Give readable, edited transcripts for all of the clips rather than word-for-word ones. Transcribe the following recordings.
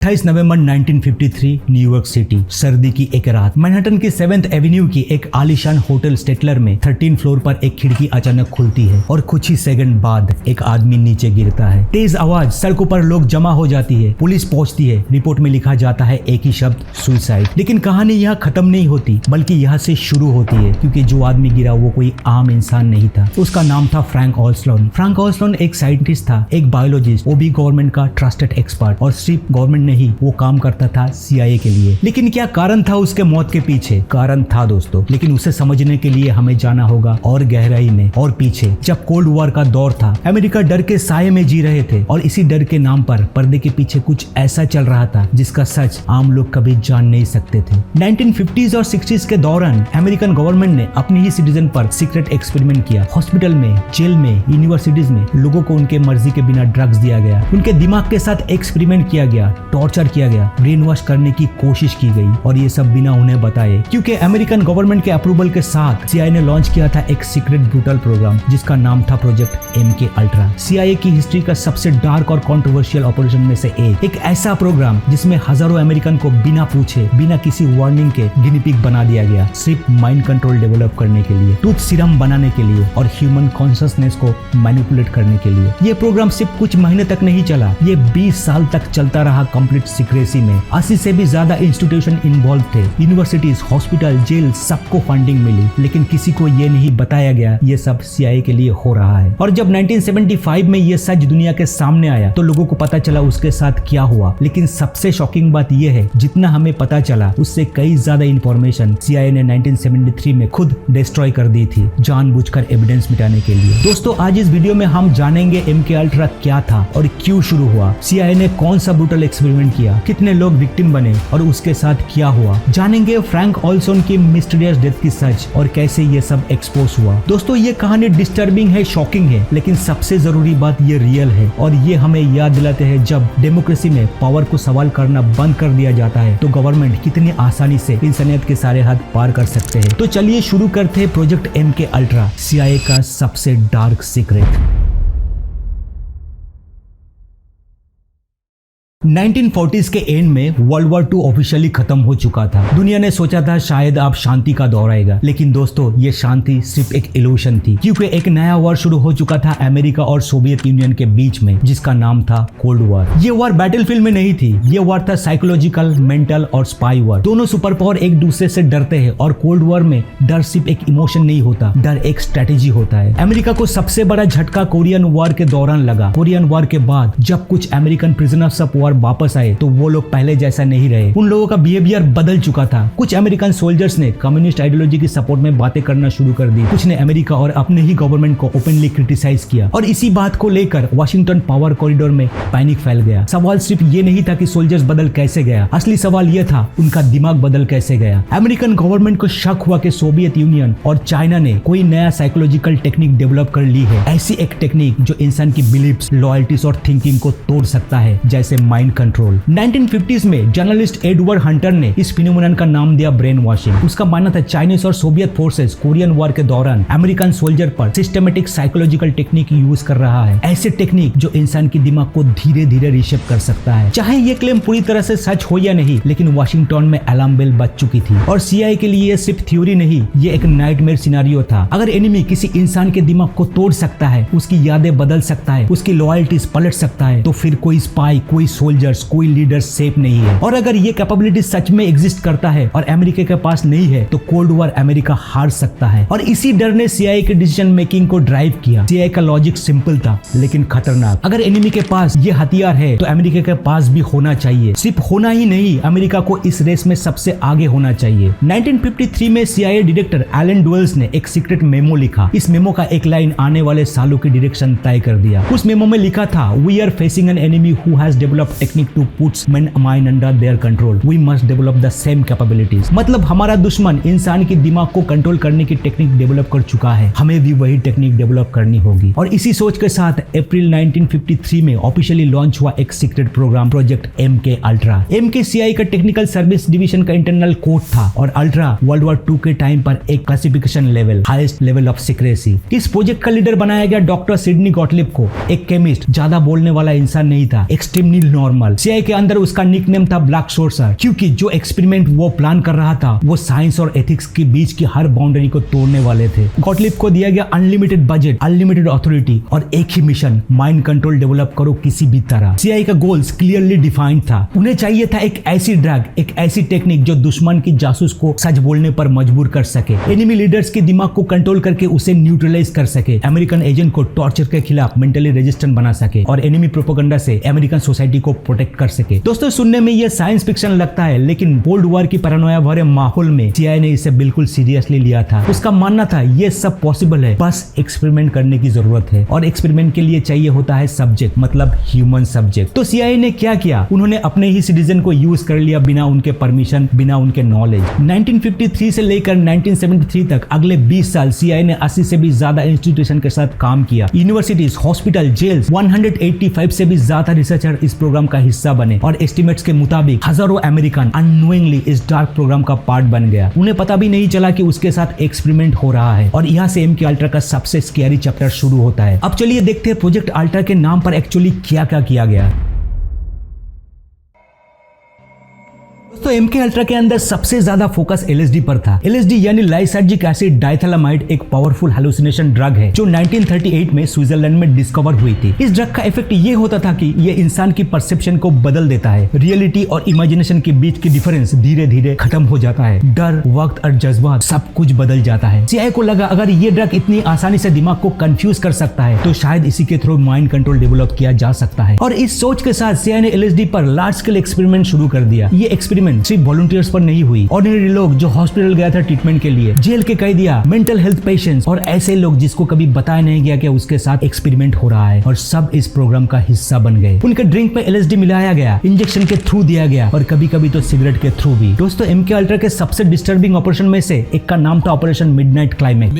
28 नवंबर 1953 New York city. सर्दी की एक रात मैनहट्टन की 7th एवेन्यू की एक आलीशान होटल स्टेटलर में 13 फ्लोर पर एक खिड़की अचानक खुलती है और कुछ ही सेकंड बाद एक आदमी नीचे गिरता है। तेज आवाज, सड़कों पर लोग जमा हो जाती है, पुलिस पहुंचती है। रिपोर्ट में लिखा जाता है एक ही शब्द, सुसाइड। लेकिन कहानी यहाँ खत्म नहीं होती बल्कि यहाँ से शुरू होती है, क्योंकि जो आदमी गिरा वो कोई आम इंसान नहीं था। उसका नाम था फ्रैंक ओल्सन। फ्रैंक ओल्सन एक साइंटिस्ट था, एक बायोलॉजिस्ट, वो भी गवर्नमेंट का ट्रस्टेड एक्सपर्ट, और सिर्फ गवर्नमेंट नहीं, वो काम करता था CIA के लिए। लेकिन क्या कारण था उसके मौत के पीछे? कारण था दोस्तों, लेकिन उसे समझने के लिए हमें जाना होगा और गहराई में और पीछे। जब कोल्ड वॉर का दौर था, अमेरिका डर के साये में जी रहे थे, और इसी डर के नाम पर पर्दे के पीछे कुछ ऐसा चल रहा था जिसका सच आम लोग कभी जान नहीं सकते थे। 1950s और 60s के दौरान अमेरिकन गवर्नमेंट ने अपनी ही सिटीजन पर सीक्रेट एक्सपेरिमेंट किया। हॉस्पिटल में, जेल में, यूनिवर्सिटीज में लोगों को उनके मर्जी के बिना ड्रग्स दिया गया, उनके दिमाग के साथ एक्सपेरिमेंट किया गया, टॉर्चर किया गया, ब्रेन वॉश करने की कोशिश की गई, और ये सब बिना उन्हें बताए, क्योंकि अमेरिकन गवर्नमेंट के अप्रूवल के साथ CIA ने लॉन्च किया था एक सीक्रेट ब्रूटल प्रोग्राम जिसका नाम था प्रोजेक्ट MK अल्ट्रा। CIA की हिस्ट्री का सबसे डार्क और कंट्रोवर्शियल ऑपरेशन में से एक ऐसा प्रोग्राम जिसमें हजारों अमेरिकन को बिना पूछे, बिना किसी वार्निंग के गिनी पिग बना दिया गया, सिर्फ माइंड कंट्रोल डेवलप करने के लिए, ट्रूथ सीरम बनाने के लिए और ह्यूमन कॉन्शियसनेस को मैनिपुलेट करने के लिए। ये प्रोग्राम सिर्फ कुछ महीने तक नहीं चला, ये 20 साल तक चलता रहा कंप्लीट सीक्रेसी में। 80 से भी ज्यादा इंस्टीट्यूशन इन्वॉल्व थे, यूनिवर्सिटीज, हॉस्पिटल, जेल, सबको फंडिंग मिली, लेकिन किसी को ये नहीं बताया गया ये सब CIA के लिए हो रहा है। और जब 1975 में ये सच दुनिया के सामने आया तो लोगों को पता चला उसके साथ क्या हुआ। लेकिन सबसे शॉकिंग बात ये है, जितना हमें पता चला उससे कई ज्यादा इंफॉर्मेशन CIA ने 1973 में खुद डिस्ट्रॉय कर दी थी, जानबूझकर एविडेंस मिटाने के लिए। दोस्तों, आज इस वीडियो में हम जानेंगे MK अल्ट्रा क्या था और क्यों शुरू हुआ, CIA ने कौन सा ब्रूटल एक्सपेरिमेंट किया, कितने लोग विक्टिम बने और उसके साथ क्या हुआ। जानेंगे फ्रैंक ओल्सन की मिस्टीरियस डेथ की सच और कैसे ये सब एक्सपोज हुआ। दोस्तों, ये कहानी डिस्टर्बिंग है, शॉकिंग है, लेकिन सबसे जरूरी बात ये रियल है, और ये हमें याद दिलाते हैं जब डेमोक्रेसी में पावर को सवाल करना बंद कर दिया जाता है तो गवर्नमेंट कितनी आसानी से इंसानियत के सारे हद पार कर सकते हैं। तो चलिए शुरू करते हैं प्रोजेक्ट MK अल्ट्रा, CIA का सबसे डार्क सीक्रेट। 1940s के एंड में वर्ल्ड वॉर 2 ऑफिशियली खत्म हो चुका था। दुनिया ने सोचा था शायद अब शांति का दौर आएगा, लेकिन दोस्तों ये शांति सिर्फ एक इल्यूशन थी, क्योंकि एक नया वॉर शुरू हो चुका था अमेरिका और सोवियत यूनियन के बीच में, जिसका नाम था कोल्ड वॉर। ये वॉर बैटलफील्ड में नहीं थी, ये वॉर था साइकोलॉजिकल, मेंटल और स्पाई वॉर। दोनों सुपर पावर एक दूसरे से डरते हैं, और कोल्ड वॉर में डर सिर्फ एक इमोशन नहीं होता, डर एक स्ट्रेटेजी होता है। अमेरिका को सबसे बड़ा झटका कोरियन वॉर के दौरान लगा। कोरियन वॉर के बाद जब कुछ अमेरिकन प्रिजनर्स ऑफ वॉर वापस आए तो वो लोग पहले जैसा नहीं रहे, उन लोगों का बिहेवियर बदल चुका था। कुछ अमेरिकन सोल्जर्स ने कम्युनिस्ट आइडियोलॉजी की सपोर्ट में बातें करना शुरू कर दी, कुछ ने अमेरिका और अपने ही गवर्नमेंट को ओपनली क्रिटिसाइज किया, और इसी बात को लेकर वाशिंगटन पावर कॉरिडोर में पैनिक फैल गया। सवाल सिर्फ ये नहीं था कि सोल्जर्स बदल कैसे गया, असली सवाल ये था उनका दिमाग बदल कैसे गया। अमेरिकन गवर्नमेंट को शक हुआ कि सोवियत यूनियन और चाइना ने कोई नया साइकोलॉजिकल टेक्निक डेवलप कर ली है, ऐसी एक टेक्निक जो इंसान की बिलीफ्स, लॉयल्टीज और थिंकिंग को तोड़ सकता है, जैसे माइंड कंट्रोल। 1950s में जर्नलिस्ट एडवर्ड हंटर ने इस फिनोमेनन का नाम दिया ब्रेन वॉशिंग। उसका मानना था चाइनीज और सोवियत फोर्सेस कोरियन वॉर के दौरान अमेरिकन सोल्जर पर सिस्टमेटिक साइकोलॉजिकल टेक्निक यूज कर रहा है, ऐसे टेक्निक जो इंसान के दिमाग को धीरे धीरे रीशेप कर सकता है। चाहे ये क्लेम पूरी तरह से सच हो या नहीं, लेकिन वाशिंगटन में अलार्म बेल बज चुकी थी, और CIA के लिए ये सिर्फ थ्योरी नहीं, ये एक नाइटमेयर सिनेरियो था। अगर एनिमी किसी इंसान के दिमाग को तोड़ सकता है, उसकी यादें बदल सकता है, उसकी लॉयल्टीज पलट सकता है, तो फिर कोई स्पाई, कोई सोल्जर्स, कोई लीडर सेफ नहीं है। और अगर ये कैपेबिलिटी सच में एग्जिस्ट करता है और अमेरिका के पास नहीं है तो कोल्ड वॉर अमेरिका हार सकता है। और इसी डर ने CIA के डिसीजन मेकिंग को ड्राइव किया। CIA का लॉजिक सिंपल था लेकिन खतरनाक। अगर एनिमी के पास ये हथियार है तो अमेरिका के पास भी होना चाहिए। सिर्फ होना ही नहीं, अमेरिका को इस रेस में सबसे आगे होना चाहिए। 1953 में CIA डायरेक्टर एलन डुएल्स ने एक सीक्रेट मेमो लिखा। इस मेमो का एक लाइन आने वाले सालों की डायरेक्शन तय कर दिया। उस मेमो में लिखा था, we are facing an enemy who has developed technique to puts mind under their control, we must develop the same capabilities. मतलब हमारा दुश्मन इंसान के दिमाग को कंट्रोल करने की टेक्निक डेवलप कर चुका है, हमें भी वही टेक्निक डेवलप करनी होगी। और इसी सोच के साथ अप्रैल 1953 में ऑफिशियली लॉन्च हुआ एक secret program, project MK ultra. MK CIA का टेक्निकल सर्विस डिवीजन का इंटरनल कोड था, और अल्ट्रा वर्ल्ड वॉर 2 के टाइम पर एक classification level, highest level of secrecy. इस प्रोजेक्ट का लीडर बनाया गया डॉक्टर सिडनी गॉटलिब को। एक केमिस्ट, ज्यादा बोलने वाला इंसान नहीं था, एक्सट्रीमली नॉर्मल, नॉर्मल। सीआईए के अंदर उसका निकनेम था ब्लैक सोर्सर, क्योंकि जो एक्सपेरिमेंट वो प्लान कर रहा था वो साइंस और एथिक्स के बीच की हर बाउंड्री को तोड़ने वाले थे। गॉटलिब को दिया गया अनलिमिटेड बजट, अनलिमिटेड अथॉरिटी और एक ही मिशन, माइंड कंट्रोल डेवलप करो किसी भी तरह। सीआईए का गोल्स क्लियरली डिफाइंड था। उन्हें चाहिए था एक ऐसी ड्रग, एक ऐसी टेक्निक जो दुश्मन की जासूस को सच बोलने पर मजबूर कर सके, एनिमी लीडर्स के दिमाग को कंट्रोल करके उसे न्यूट्रलाइज कर सके, अमेरिकन एजेंट को टॉर्चर के खिलाफ मेंटली रेजिस्टेंट बना सके और एनिमी प्रोपेगेंडा से अमेरिकन सोसाइटी को प्रोटेक्ट कर सके। दोस्तों, सुनने में यह साइंस फिक्शन लगता है, लेकिन कोल्ड वॉर की पैरानोया भरे माहौल में सीआईए ने इसे बिल्कुल सीरियसली लिया था। उसका मानना था ये सब पॉसिबल है, बस एक्सपेरिमेंट करने की जरूरत है, और एक्सपेरिमेंट के लिए चाहिए होता है सब्जेक्ट, मतलब ह्यूमन सब्जेक्ट। तो सीआईए ने क्या किया, उन्होंने अपने ही सिटीजन को यूज कर लिया बिना उनके परमिशन, बिना उनके नॉलेज। 1953 से लेकर 1973 तक अगले 20 साल सीआईए ने 80 से भी ज्यादा इंस्टीट्यूशन के साथ काम किया। यूनिवर्सिटीज, हॉस्पिटल, जेल्स, 185 से भी ज्यादा रिसर्चर इस प्रोग्राम का हिस्सा बने और एस्टिमेट्स के मुताबिक हजारों अमेरिकन अननोइंगली इस डार्क प्रोग्राम का पार्ट बन गया। उन्हें पता भी नहीं चला कि उसके साथ एक्सपेरिमेंट हो रहा है। और यहाँ से एमके अल्ट्रा का सबसे स्कैरी चैप्टर शुरू होता है। अब चलिए देखते हैं प्रोजेक्ट अल्ट्रा के नाम पर एक्चुअली क्या क्या किया गया। तो एमके अल्ट्रा के अंदर सबसे ज्यादा फोकस एलएसडी पर था। एलएसडी यानी लाइसर्जिक एसिड डाइथैलामाइड एक पावरफुल हेलुसिनेशन ड्रग है जो 1938 में स्विट्जरलैंड में डिस्कवर हुई थी। इस ड्रग का इफेक्ट ये होता था कि ये इंसान की परसेप्शन को बदल देता है। रियलिटी और इमेजिनेशन के बीच की डिफरेंस धीरे धीरे खत्म हो जाता है। डर, वक्त और जज्बात सब कुछ बदल जाता है। सीआईए को लगा अगर ये ड्रग इतनी आसानी से दिमाग को कंफ्यूज कर सकता है तो शायद इसी के थ्रू माइंड कंट्रोल डेवलप किया जा सकता है। और इस सोच के साथ सीआईए ने एलएसडी पर लार्ज स्केल एक्सपेरिमेंट शुरू कर दिया। ये एक्सपेरिमेंट सिर्फ वॉलंटियर्स पर नहीं हुई। ऑर्डिनरी लोग जो हॉस्पिटल गया था ट्रीटमेंट के लिए, जेल के कैदिया, मेंटल हेल्थ पेशेंट्स और ऐसे लोग जिसको कभी बताया नहीं गया कि उसके साथ एक्सपेरिमेंट हो रहा है, और सब इस प्रोग्राम का हिस्सा बन गए। उनके ड्रिंक में एलएसडी मिलाया गया, इंजेक्शन के थ्रू दिया गया और कभी कभी तो सिगरेट के थ्रू भी। दोस्तों, एमके अल्ट्रा के सबसे डिस्टर्बिंग ऑपरेशन में से एक का नाम था ऑपरेशन मिडनाइट क्लाइमैक्स।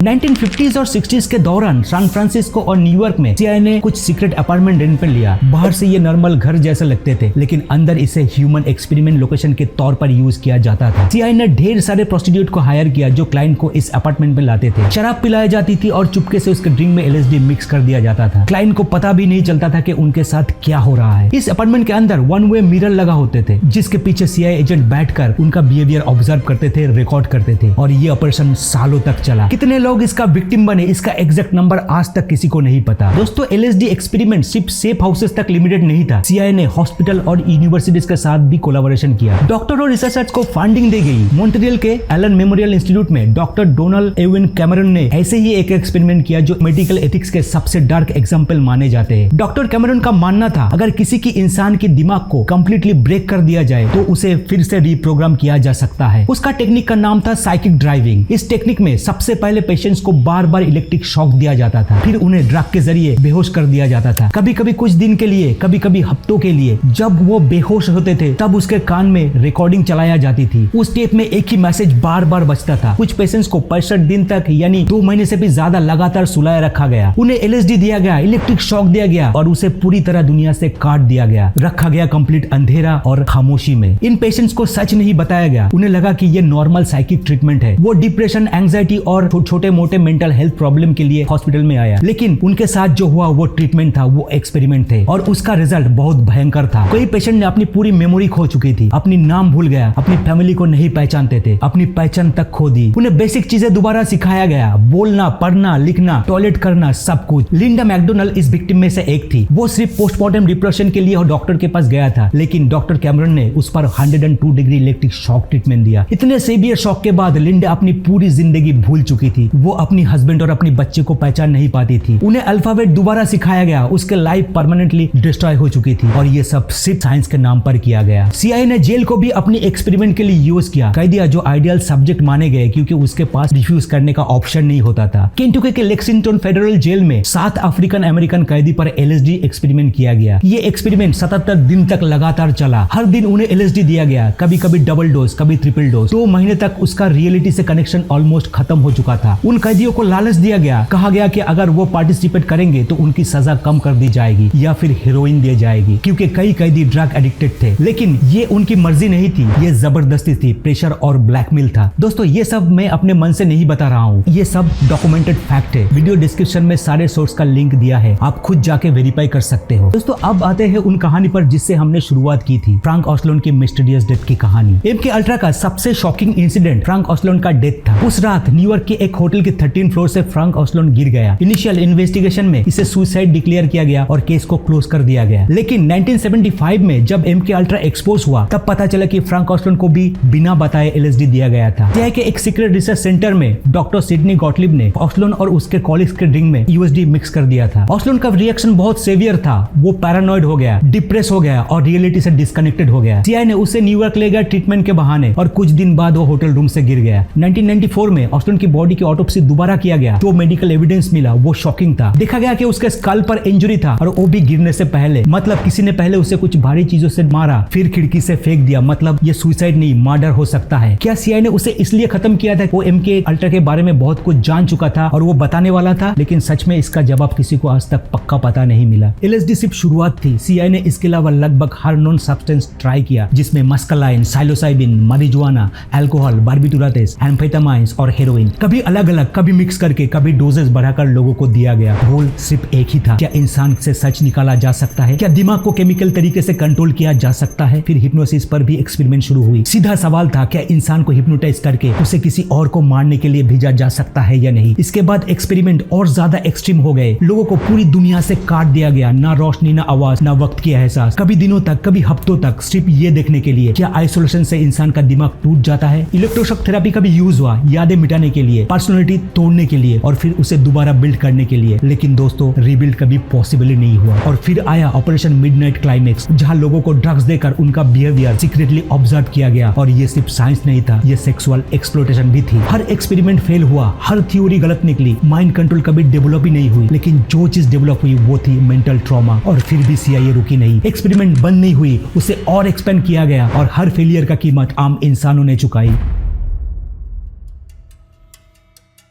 1950s और 60s के दौरान सैन फ्रांसिस्को और न्यूयॉर्क में सीआईए ने कुछ सीक्रेट अपार्टमेंट रेंट पे लिया। बाहर से ये नॉर्मल घर जैसे लगते थे, लेकिन अंदर इसे ह्यूमन एक्सपेरिमेंट लोकेशन के तौर पर यूज किया जाता था। सीआईए ने ढेर सारे प्रोस्टिट्यूट को हायर किया जो क्लाइंट को इस अपार्टमेंट में लाते थे। शराब पिलाई जाती थी और चुपके से उसके ड्रिंक में एलएसडी मिक्स कर दिया जाता था। क्लाइंट को पता भी नहीं चलता था कि उनके साथ क्या हो रहा है। इस अपार्टमेंट के अंदर वन वे मिरर लगा होते थे जिसके पीछे सीआईए एजेंट बैठकर उनका बिहेवियर ऑब्जर्व करते थे, रिकॉर्ड करते थे, और ये ऑपरेशन सालों तक चला। कितने लोग इसका विक्टिम बने इसका एग्जैक्ट नंबर आज तक किसी को नहीं पता। दोस्तों, एलएसडी एक्सपेरिमेंट सिर्फ सेफ हाउसेस तक लिमिटेड नहीं था। सीआईए ने हॉस्पिटल और यूनिवर्सिटीज के साथ भी कोलैबोरेशन किया। डॉक्टर और रिसर्चर्स को फंडिंग दी गई। मॉन्ट्रियल के एलन मेमोरियल इंस्टीट्यूट में डॉक्टर डोनाल्ड एविन कैमरन ने ऐसे ही एक एक्सपेरिमेंट किया जो मेडिकल एथिक्स के सबसे डार्क एग्जांपल माने जाते हैं। डॉक्टर कैमरन का मानना था अगर किसी की इंसान के दिमाग को कंप्लीटली ब्रेक कर दिया जाए तो उसे फिर से रीप्रोग्राम किया जा सकता है। उसका टेक्निक का नाम था साइकिक ड्राइविंग। इस टेक्निक में सबसे पहले पेशेंट्स को बार बार इलेक्ट्रिक शॉक दिया जाता था, फिर उन्हें ड्रग के जरिए बेहोश कर दिया जाता था, कभी कभी कुछ दिन के लिए, कभी कभी हफ्तों के लिए। जब वो बेहोश होते थे तब उसके कान में रिकॉर्डिंग चलाया जाती थी। उस टेप में एक ही मैसेज बार बार बजता था। कुछ पेशेंट्स को 65 दिन तक यानी 2 महीने से भी ज्यादा लगातार सुलाए रखा गया। उन्हें एलएसडी दिया गया, इलेक्ट्रिक शॉक दिया गया और उसे पूरी तरह दुनिया से काट दिया गया। रखा गया कंप्लीट अंधेरा और खामोशी में। इन पेशेंट्स को सच नहीं बताया गया। उन्हें लगा कि ये नॉर्मल साइकिक ट्रीटमेंट है। वो डिप्रेशन, एंजाइटी और छोटे मोटे मेंटल हेल्थ प्रॉब्लम के लिए हॉस्पिटल में आया, लेकिन उनके साथ जो हुआ वो ट्रीटमेंट था, वो एक्सपेरिमेंट थे और उसका रिजल्ट बहुत भयंकर था। कई पेशेंट ने अपनी पूरी मेमोरी खो चुकी थी, अपनी नाम भूल गया, अपनी फैमिली को नहीं पहचानते थे, अपनी पहचान तक खो दी। उन्हें बेसिक चीजें दोबारा सिखाया गया, बोलना, पढ़ना, लिखना, टॉयलेट करना, सब कुछ। लिंडा मैकडोनल्ड इस विक्टिम में से एक थी। वो सिर्फ पोस्टमार्टम डिप्रेशन के लिए डॉक्टर के पास गया था, लेकिन डॉक्टर कैमरन ने उस पर 102 डिग्री इलेक्ट्रिक शॉक ट्रीटमेंट दिया। इतने सीवियर शॉक के बाद लिंडा अपनी पूरी जिंदगी भूल चुकी थी। वो अपनी हस्बैंड और अपनी बच्चे को पहचान नहीं पाती थी। उन्हें अल्फाबेट दोबारा सिखाया गया, उसके लाइफ परमानेंटली डिस्ट्रॉय हो चुकी थी और ये सब सिर्फ साइंस के नाम पर किया गया। सीआईए ने जेल को भी अपनी एक्सपेरिमेंट के लिए यूज किया। कैदिया जो आइडियल सब्जेक्ट माने गए क्योंकि उसके पास रिफ्यूज करने का ऑप्शन नहीं होता था। केंटुकी के लेक्सिंगटन फेडरल जेल में 7 अफ्रीकन अमेरिकन कैदी पर एलएसडी एक्सपेरिमेंट किया गया। ये एक्सपेरिमेंट 77 दिन तक लगातार चला। हर दिन उन्हें एलएसडी दिया गया, कभी कभी डबल डोज, कभी ट्रिपल डोज। 2 महीने तक उसका रियलिटी से कनेक्शन ऑलमोस्ट खत्म हो चुका था। उन कैदियों को लालच दिया गया, कहा गया कि अगर वो पार्टिसिपेट करेंगे तो उनकी सजा कम कर दी जाएगी या फिर हेरोइन दी जाएगी, क्योंकि कई कैदी ड्रग एडिक्टेड थे, लेकिन ये उनकी मर्जी नहीं थी, ये जबरदस्ती थी, प्रेशर और ब्लैकमेल था। दोस्तों ये सब मैं अपने मन से नहीं बता रहा हूँ, ये सब डॉक्यूमेंटेड फैक्ट है। वीडियो डिस्क्रिप्शन में सारे सोर्स का लिंक दिया है, आप खुद जाके वेरीफाई कर सकते हो। दोस्तों अब आते हैं उन कहानी पर जिससे हमने शुरुआत की थी, फ्रैंक ओस्लोन की मिस्टीरियस डेथ की कहानी। एमके अल्ट्रा का सबसे शॉकिंग इंसिडेंट फ्रैंक ओस्लोन का डेथ था। उस रात न्यूयॉर्क के एक होटल के 13 फ्लोर से फ्रैंक ओस्लोन गिर गया। इनिशियल इन्वेस्टिगेशन में इसे सुसाइड डिक्लेयर किया गया और केस को क्लोज कर दिया गया, लेकिन 1975 में जब एमके अल्ट्रा एक्सपोज हुआ तब पता चला कि फ्रैंक ओस्लोन को भी बिना बताए एलएसडी दिया गया था। सीआईए के एक सीक्रेट रिसर्च सेंटर में डॉक्टर सिडनी गॉटलिब ने ओस्लोन और उसके कॉलीग्स के ड्रिंक में यूएसडी मिक्स कर दिया था। ओस्लोन का रिएक्शन बहुत सेवियर था, वो पैरानॉइड हो गया, डिप्रेस हो गया और रियलिटी से डिस्कनेक्टेड हो गया। सीआईए ने उसे न्यूयॉर्क ले गया ट्रीटमेंट के बहाने और कुछ दिन बाद वो होटल रूम से गिर गया। 1994 में ओस्लोन की बॉडी की ऑटोप्सी दोबारा किया गया, तो मेडिकल एविडेंस मिला, वो शॉकिंग था। देखा गया कि उसके स्कल पर इंजरी था और वो भी गिरने से पहले, मतलब किसी ने पहले उसे कुछ भारी चीजों से मारा फिर खिड़की से फेंक दिया, मतलब ये सुसाइड नहीं मर्डर हो सकता है। क्या सीआईए ने उसे इसलिए खत्म किया था? वो एमके अल्ट्रा के बारे में बहुत कुछ जान चुका था और वो बताने वाला था, लेकिन सच में इसका जवाब किसी को आज तक पक्का पता नहीं मिला। एलएसडी सिर्फ शुरुआत थी, सीआईए ने इसके अलावा लगभग हर नॉन सब्सटेंस ट्राई किया, जिसमें मस्कलाइन, साइलोसाइबिन, marijuana, अल्कोहल, बार्बिटुराटेस, एम्फेटामाइंस और हेरोइन, कभी अलग अलग, कभी मिक्स करके, कभी डोजेस बढ़ाकर लोगों को दिया गया। गोल सिर्फ एक ही था, क्या इंसान से सच निकाला जा सकता है? क्या दिमाग को केमिकल तरीके से कंट्रोल किया जा सकता है? फिर हिप्नोसिस पर भी एक्सपेरिमेंट शुरू हुई। सीधा सवाल था, क्या इंसान को हिप्नोटाइज करके उसे किसी और को मारने के लिए भेजा जा सकता है या नहीं? इसके बाद एक्सपेरिमेंट और ज्यादा एक्सट्रीम हो गए, लोगों को पूरी दुनिया से काट दिया गया, ना रोशनी, ना आवाज, ना वक्त की एहसास, कभी दिनों तक, कभी हफ्तों तक, सिर्फ ये देखने के लिए क्या आइसोलेशन से इंसान का दिमाग टूट जाता है। इलेक्ट्रोशॉक थेरेपी का भी यूज हुआ, यादें मिटाने के लिए, पर्सनालिटी तोड़ने के लिए और फिर उसे दोबारा बिल्ड करने के लिए, लेकिन दोस्तों रीबिल्ड कभी पॉसिबल ही नहीं हुआ। और फिर आया ऑपरेशन मिडनाइट क्लाइमेक्स, जहां लोगों को ड्रग्स देकर उनका बिहेवियर सीक्रेटली ऑब्जर्व किया गया, और ये सिर्फ साइंस नहीं था, ये सेक्सुअल एक्सप्लॉयटेशन भी थी। हर एक्सपेरिमेंट फेल हुआ, हर थ्योरी गलत निकली, माइंड कंट्रोल कभी डेवलप ही नहीं हुई, लेकिन जो चीज डेवलप हुई वो थी मेंटल ट्रॉमा। और फिर भी सीआईए रुकी नहीं, एक्सपेरिमेंट बंद नहीं हुई, उसे और एक्सपेंड किया गया और हर फेलियर का कीमत आम इंसानों ने चुकाई।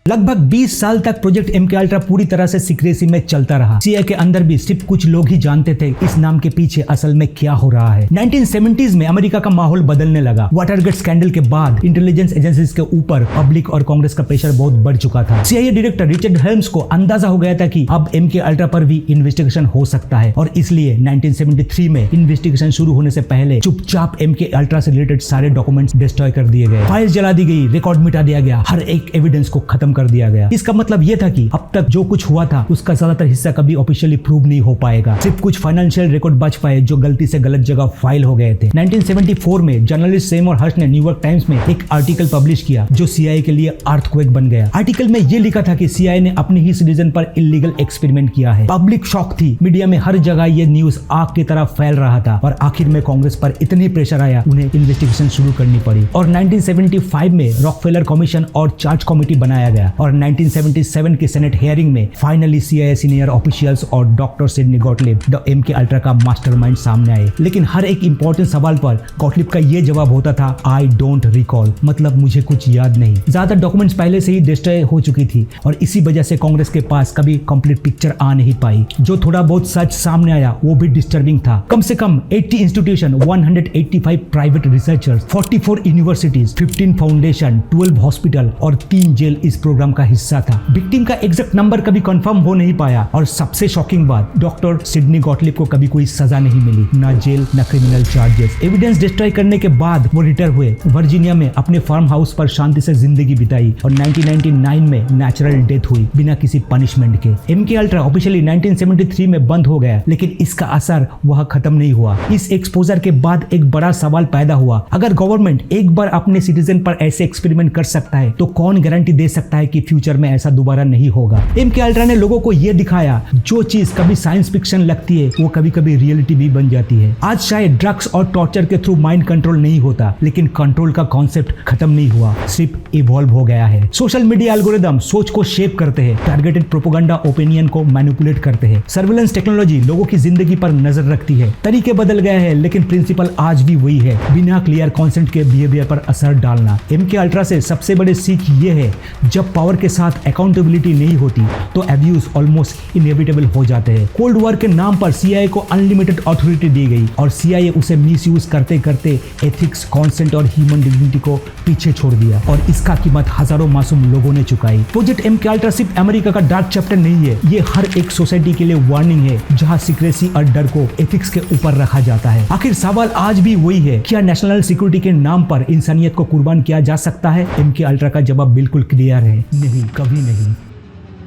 लगभग 20 साल तक प्रोजेक्ट एमके अल्ट्रा पूरी तरह से सीक्रेसी में चलता रहा। सीआईए के अंदर भी सिर्फ कुछ लोग ही जानते थे इस नाम के पीछे असल में क्या हो रहा है। 1970s में अमेरिका का माहौल बदलने लगा। वाटरगेट स्कैंडल के बाद इंटेलिजेंस एजेंसीज के ऊपर पब्लिक और कांग्रेस का प्रेशर बहुत बढ़ चुका था। सीआईए डायरेक्टर रिचर्ड हेल्म्स को अंदाजा हो गया था कि अब एमके अल्ट्रा पर भी इन्वेस्टिगेशन हो सकता है, और इसलिए 1973 में इन्वेस्टिगेशन शुरू होने से पहले चुपचाप एमके अल्ट्रा से रिलेटेड सारे डॉक्यूमेंट्स डिस्ट्रॉय कर दिए गए, फाइल्स जला दी गई, रिकॉर्ड मिटा दिया गया, हर एक एविडेंस को खत्म कर दिया गया। इसका मतलब यह था कि अब तक जो कुछ हुआ था उसका ज्यादातर हिस्सा कभी ऑफिशियली प्रूव नहीं हो पाएगा, सिर्फ कुछ फाइनेंशियल रिकॉर्ड बच पाए जो गलती से गलत जगह फाइल हो गए थे। 1974 में जर्नलिस्ट सेमोर हर्श ने न्यूयॉर्क टाइम्स में एक आर्टिकल पब्लिश किया जो सीआईए के लिए अर्थक्वेक बन गया। आर्टिकल में यह लिखा था कि सीआईए ने अपने ही सिटीजन पर इलीगल एक्सपेरिमेंट किया है। पब्लिक शॉक थी, मीडिया में हर जगह यह न्यूज आग की तरह फैल रहा था, और आखिर में कांग्रेस पर इतनी प्रेशर आया उन्हें इन्वेस्टिगेशन शुरू करनी पड़ी, और 1975 में रॉकफेलर कमीशन और चार्ज कमेटी बनाया गया, और 1977 की सेनेट हियरिंग में फाइनली सीआईए सीनियर ऑफिशियल्स और doctor Sidney Gottlieb the MK ultra का मास्टरमाइंड सामने आए। लेकिन हर एक इंपॉर्टेंट सवाल पर गॉटलिब का यह जवाब होता था, आई डोंट रिकॉल, मतलब मुझे कुछ याद नहीं। ज्यादा डॉक्यूमेंट्स पहले से ही डिस्ट्रॉय हो चुकी थी, और इसी वजह से कांग्रेस के पास कभी कंप्लीट पिक्चर आ नहीं पाई। जो थोड़ा बहुत सच सामने आया वो भी डिस्टर्बिंग था। कम से कम 80 institution, 185 private researchers, 44 universities, 15 foundation, 12 hospital और 3 जेल इस प्रोग्राम का हिस्सा था। विक्टिम का एग्जैक्ट नंबर कभी कंफर्म हो नहीं पाया, और सबसे शॉकिंग बात, डॉक्टर सिडनी गॉटलिब को कभी कोई सजा नहीं मिली, ना जेल ना क्रिमिनल चार्जेस। एविडेंस डिस्ट्रॉय करने के बाद वो रिटायर हुए, वर्जीनिया में अपने फार्म हाउस पर शांति से जिंदगी बिताई, और 1999 में नेचुरल डेथ हुई बिना किसी पनिशमेंट के। एमके अल्ट्रा ऑफिशियली 1973 में बंद हो गया, लेकिन इसका असर वह खत्म नहीं हुआ। इस एक्सपोजर के बाद एक बड़ा सवाल पैदा हुआ, अगर गवर्नमेंट एक बार अपने सिटीजन पर ऐसे एक्सपेरिमेंट कर सकता है तो कौन गारंटी दे सकता है कि फ्यूचर में ऐसा दोबारा नहीं होगा। एमके अल्ट्रा ने लोगों को यह दिखाया, जो चीज कभी साइंस फिक्शन लगती है वो कभी कभी रियलिटी भी बन जाती है। आज शायद ड्रग्स और टॉर्चर के थ्रू माइंड कंट्रोल नहीं होता, लेकिन कंट्रोल का कॉन्सेप्ट खत्म नहीं हुआ, सिर्फ इवॉल्व हो गया है। सोशल मीडिया एल्गोरिदम सोच को शेप करते हैं, टारगेटेड प्रोपेगेंडा ओपिनियन को मैनिपुलेट करते हैं, सर्विलेंस टेक्नोलॉजी लोगों की जिंदगी पर नजर रखती है। तरीके बदल गए हैं, लेकिन प्रिंसिपल आज भी वही है, बिना क्लियर कॉन्सेंट के बिहेवियर पर असर डालना। एमके अल्ट्रा से सबसे बड़ी सीख ये है, जब पावर के साथ अकाउंटेबिलिटी नहीं होती तो एब्यूज ऑलमोस्ट इनएविटेबल हो जाते हैं। कोल्ड वॉर के नाम पर CIA को अनलिमिटेड अथॉरिटी दी गई और CIA उसे मिसयूज करते करते एथिक्स, कॉन्सेंट और ह्यूमन डिग्निटी को पीछे छोड़ दिया और इसका कीमत हजारों मासूम लोगों ने चुकाई। प्रोजेक्ट MK अल्ट्रा सिर्फ अमेरिका का डार्क चैप्टर नहीं है, ये हर एक सोसाइटी के लिए वार्निंग है जहां सीक्रेसी और डर को एथिक्स के ऊपर रखा जाता है। आखिर सवाल आज भी वही है, क्या नेशनल सिक्योरिटी के नाम पर इंसानियत को कुर्बान किया जा सकता है? MK अल्ट्रा का जवाब बिल्कुल क्लियर है, नहीं, कभी नहीं।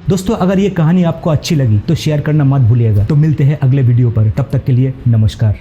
दोस्तों, अगर ये कहानी आपको अच्छी लगी तो शेयर करना मत भूलिएगा। तो मिलते हैं अगले वीडियो पर, तब तक के लिए नमस्कार।